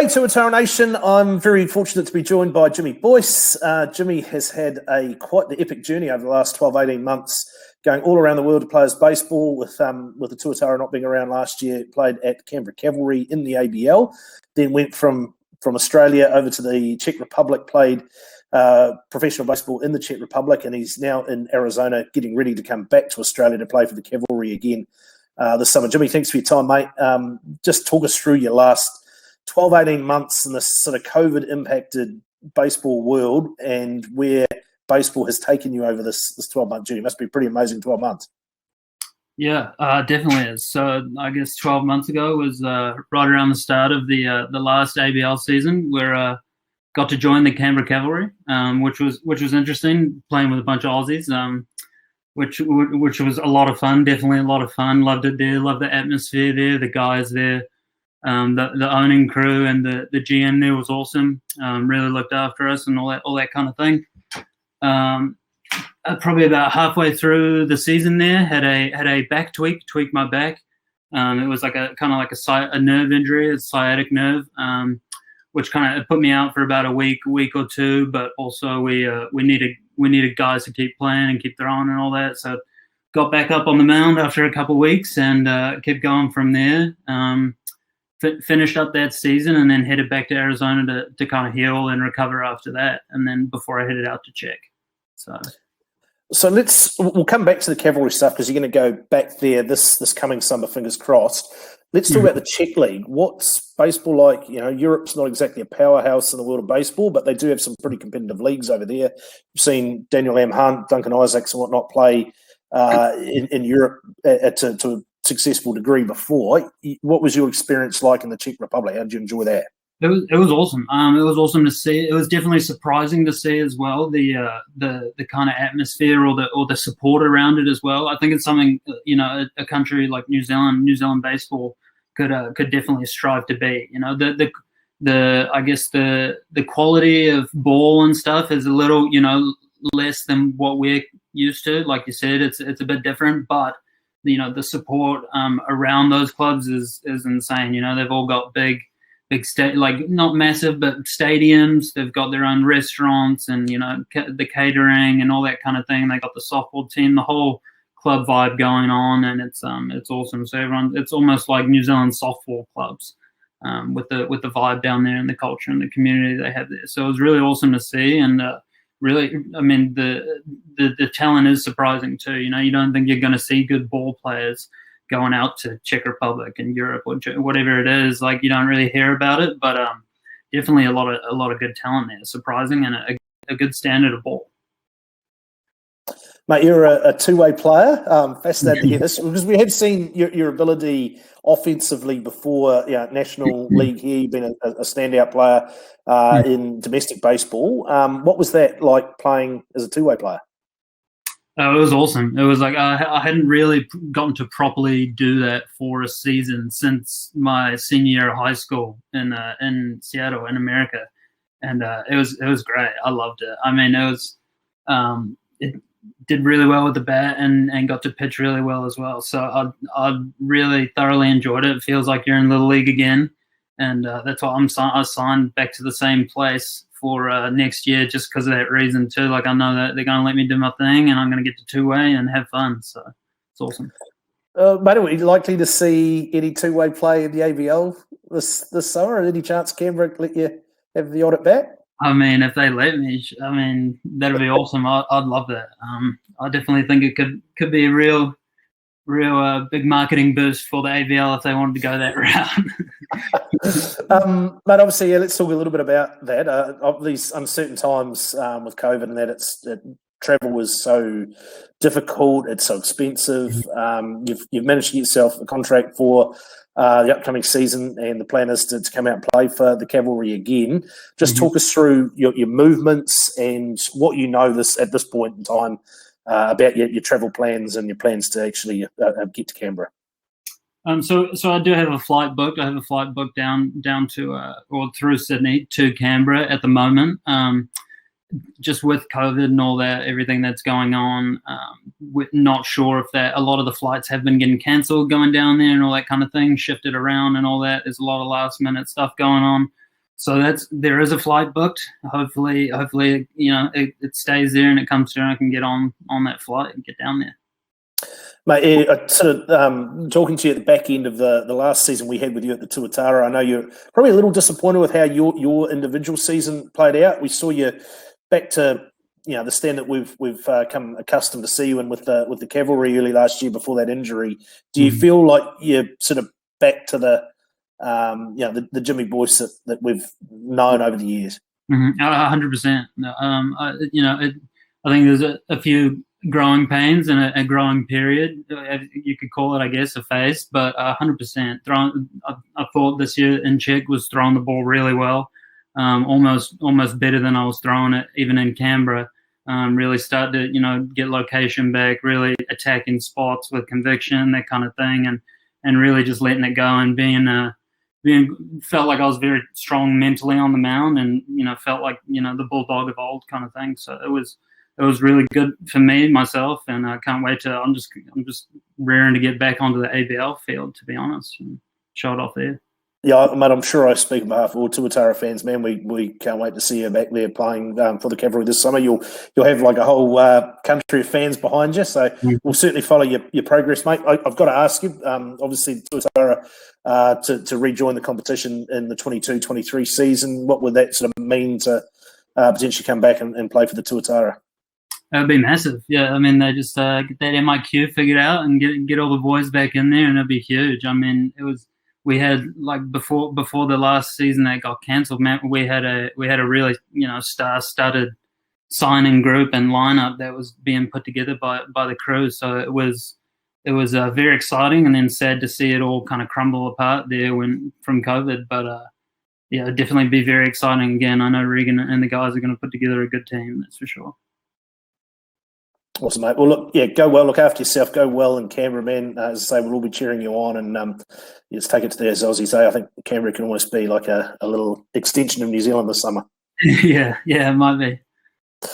Hey, Tuatara Nation. I'm very fortunate to be joined by Jimmy Boyce. Jimmy has had quite the epic journey over the last 12, 18 months, going all around the world to play as baseball with the Tuatara not being around last year. Played at Canberra Cavalry in the ABL, then went from Australia over to the Czech Republic, played professional baseball in the Czech Republic, and he's now in Arizona getting ready to come back to Australia to play for the Cavalry again this summer. Jimmy, thanks for your time, mate. Just talk us through your last 12, 18 months in this sort of COVID-impacted baseball world and where baseball has taken you over this 12-month journey. It must be a pretty amazing 12 months. Yeah, definitely is. So I guess 12 months ago was right around the start of the last ABL season, where got to join the Canberra Cavalry, which was interesting, playing with a bunch of Aussies, which was a lot of fun. Definitely a lot of fun. Loved it there. Loved the atmosphere there. The guys there. The owning crew and the GM there was awesome. Really looked after us and all that kind of thing. Probably about halfway through the season there, had a back tweaked my back. It was like a kind of like a nerve injury, a sciatic nerve, which kind of put me out for about a week or two. But also we needed guys to keep playing and keep throwing and all that. So got back up on the mound after a couple of weeks and kept going from there. Finished up that season and then headed back to Arizona to kind of heal and recover after that, and then before I headed out to Czech. So we'll come back to the Cavalry stuff because you're going to go back there this coming summer, fingers crossed. Let's talk about the Czech League. What's baseball like? You know, Europe's not exactly a powerhouse in the world of baseball, but they do have some pretty competitive leagues over there. We've seen Daniel M. Hunt, Duncan Isaacs and whatnot play in Europe to a successful degree before. What was your experience like in the Czech Republic? How did you enjoy that? It was awesome. It was awesome to see. It was definitely surprising to see as well the kind of atmosphere or the support around it as well. I think it's something a country like New Zealand baseball could definitely strive to be. You know, I guess the quality of ball and stuff is a little less than what we're used to. Like you said, it's a bit different, but the support around those clubs is insane. They've all got big like not massive, but stadiums. They've got their own restaurants and, the catering and all that kind of thing. They got the softball team, the whole club vibe going on, and it's awesome. So it's almost like New Zealand softball clubs with the vibe down there and the culture and the community they have there. So it was really awesome to see, and really, I mean, the talent is surprising too. You don't think you're going to see good ball players going out to Czech Republic and Europe or whatever it is. Like, you don't really hear about it, but definitely a lot of good talent there. Surprising, and a good standard of ball. Mate, you're a two-way player. Fascinated to hear this because we have seen your ability offensively before. National League here. You've been a standout player in domestic baseball. What was that like playing as a two-way player? It was awesome. It was like I hadn't really gotten to properly do that for a season since my senior year of high school in Seattle in America, and it was great. I loved it. I mean, it did really well with the bat and got to pitch really well as well. So I really thoroughly enjoyed it. It feels like you're in Little League again, and that's why I signed back to the same place for next year, just because of that reason too. Like, I know that they're going to let me do my thing and I'm going to get to two-way and have fun. So it's awesome. Mate, are we likely to see any two-way play in the ABL this summer? Any chance Canberra let you have the odd at bat? I mean, if they let me, that'd be awesome. I'd love that. I definitely think it could be a real big marketing boost for the ABL if they wanted to go that route. But obviously, let's talk a little bit about that. Of these uncertain times with COVID and that travel was so difficult, it's so expensive. You've managed to get yourself a contract for the upcoming season, and the plan is to come out and play for the Cavalry again. Just talk us through your movements and what you know at this point in time about your travel plans and your plans to actually get to Canberra. So I do have a flight booked. I have a flight booked down to or through Sydney to Canberra at the moment. Just with COVID and all that, everything that's going on, we're not sure if that a lot of the flights have been getting cancelled going down there and all that kind of thing, shifted around and all that. There's a lot of last minute stuff going on. there is a flight booked. Hopefully, it stays there and it comes through and I can get on that flight and get down there. Mate, sort of talking to you at the back end of the last season we had with you at the Tuatara, I know you're probably a little disappointed with how your individual season played out. We saw you back to the stand that we've come accustomed to see you in with the Cavalry early last year before that injury. Do you feel like you're sort of back to the Jimmy Boyce that we've known over the years? 100%. I think there's a few growing pains and a growing period. You could call it, I guess, a phase, but 100%. I thought this year in Czech was throwing the ball really well, almost better than I was throwing it, even in Canberra. Really started to get location back, really attacking spots with conviction, that kind of thing, and really just letting it go and felt like I was very strong mentally on the mound, and felt like the bulldog of old kind of thing. So it was really good for me myself, and I can't wait to. I'm just raring to get back onto the ABL field, to be honest, and show it off there. Yeah, mate, I'm sure I speak on behalf of all Tuatara fans, man. We can't wait to see you back there playing for the Cavalry this summer. You'll have like a whole country of fans behind you, so we'll certainly follow your progress, mate. I've got to ask you, obviously, Tuatara to rejoin the competition in the 22-23 season. What would that sort of mean to potentially come back and play for the Tuatara? That'd be massive. Yeah, I mean, they just get that MIQ figured out and get all the boys back in there, and it'd be huge. I mean, we had like before the last season that got cancelled, man, we had a really star-studded signing group and lineup that was being put together by the crew. So it was very exciting, and then sad to see it all kind of crumble apart there from COVID. But it'd definitely be very exciting again. I know Regan and the guys are going to put together a good team, that's for sure. Awesome, mate. Well, look, go well, look after yourself, go well in Canberra, man. As I say, we'll all be cheering you on, and just take it to the Aussies. Say, I think Canberra can almost be like a little extension of New Zealand this summer. Yeah, it might be.